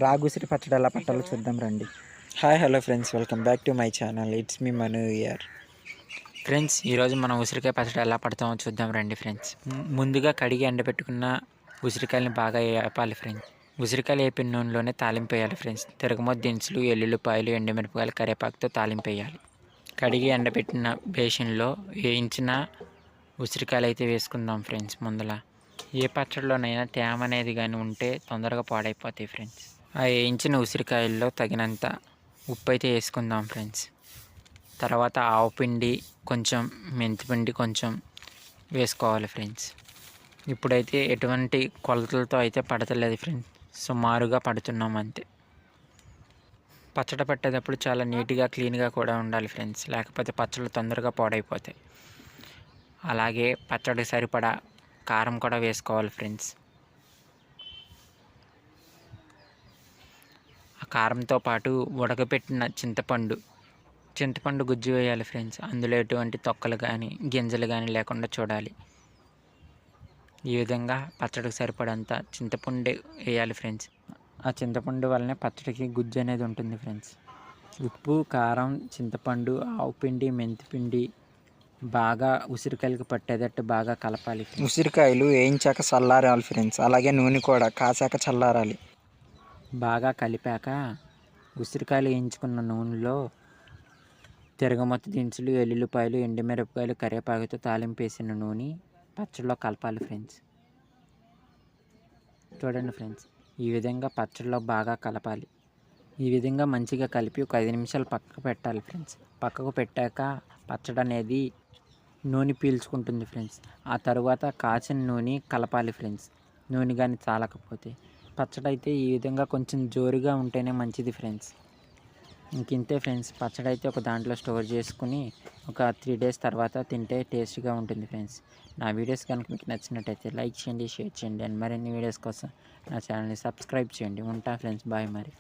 రాగుసిరి పచ్చడి ఎలా పట్టాలో చూద్దాం రండి. Hi hello friends, welcome back to my channel. It's me Manu year. Friends, ఈరోజు మనం ఉసిరికాయ పచ్చడి ఎలా పడతామో చూద్దాం రండి ఫ్రెండ్స్. ముందుగా కడిగి ఎండబెట్టుకున్న ఉసిరికాయలని బాగా వేపాలి ఫ్రెండ్స్. ఉసిరికాయలు వేపిన నూనెలోనే తాలింపు వేయాలి ఫ్రెండ్స్. తిరగమోతు దినుసులు, ఎల్లుల్లిపాయలు, ఎండుమిరపకాయలు, కరివేపాకుతో తాలింపు వేయాలి. కడిగి ఎండబెట్టిన బేషన్లో వేయించిన ఉసిరికాయలు అయితే వేసుకుందాం ఫ్రెండ్స్. ముందల ఏ పచ్చడిలోనైనా తేమ అనేది కానీ ఉంటే తొందరగా పాడైపోతాయి ఫ్రెండ్స్. ఆ వేయించిన ఉసిరికాయల్లో తగినంత ఉప్పు అయితే వేసుకుందాం ఫ్రెండ్స్. తర్వాత ఆవు పిండి కొంచెం, మెంతిపిండి కొంచెం వేసుకోవాలి ఫ్రెండ్స్. ఇప్పుడైతే ఎటువంటి కొలతలతో అయితే పడతలేదు ఫ్రెండ్స్, సుమారుగా పడుతున్నాం అంతే. పచ్చడి పట్టేటప్పుడు చాలా నీట్గా క్లీన్గా కూడా ఉండాలి ఫ్రెండ్స్, లేకపోతే పచ్చళ్ళు తొందరగా పాడైపోతాయి. అలాగే పచ్చడికి సరిపడా కారం కూడా వేసుకోవాలి ఫ్రెండ్స్. ఆ కారంతో పాటు ఉడకపెట్టిన చింతపండు గుజ్జు వేయాలి ఫ్రెండ్స్. అందులో ఎటువంటి తొక్కలు కానీ గింజలు కానీ లేకుండా చూడాలి. ఈ విధంగా పచ్చడికి సరిపడంత చింతపండు వేయాలి ఫ్రెండ్స్. ఆ చింతపండు వల్లనే పచ్చడికి గుజ్జు అనేది ఉంటుంది ఫ్రెండ్స్. ఉప్పు, కారం, చింతపండు, ఆవు పిండి, మెంతిపిండి బాగా ఉసిరికాయలకు పట్టేటట్టు బాగా కలపాలి. ఉసిరికాయలు వేయించాక చల్లారాలి ఫ్రెండ్స్. అలాగే నూనె కూడా కాసాక చల్లారాలి. బాగా కలిపాక ఉసిరికాయలు వేయించుకున్న నూనెలో తిరగమొత్త దినుసులు, ఎల్లుల్లిపాయలు, ఎండుమిరపకాయలు, కరివేపాకుతో తాలింపు వేసిన నూనె పచ్చడిలో కలపాలి ఫ్రెండ్స్. చూడండి ఫ్రెండ్స్, ఈ విధంగా పచ్చడిలో బాగా కలపాలి. ఈ విధంగా మంచిగా కలిపి ఒక 5 నిమిషాలు పక్కకు పెట్టాలి ఫ్రెండ్స్. పక్కకు పెట్టాక పచ్చడి అనేది నూనె పీల్చుకుంటుంది ఫ్రెండ్స్. ఆ తర్వాత కాచిన నూనె కలపాలి ఫ్రెండ్స్. నూనె కానీ చాలకపోతే పచ్చడి అయితే ఈ విధంగా కొంచెం జోరుగా ఉంటేనే మంచిది ఫ్రెండ్స్. ఇంతే ఫ్రెండ్స్, పచ్చడి అయితే ఒక దాంట్లో స్టోర్ చేసుకుని ఒక 3 డేస్ తర్వాత తింటే టేస్ట్గా ఉంటుంది ఫ్రెండ్స్. నా వీడియోస్ కనుక మీకు నచ్చినట్టయితే లైక్ చేయండి, షేర్ చేయండి. అండ్ మరిన్ని వీడియోస్ కోసం నా ఛానల్ని సబ్స్క్రైబ్ చేయండి. ఉంటా ఫ్రెండ్స్, బాయ్ మరి.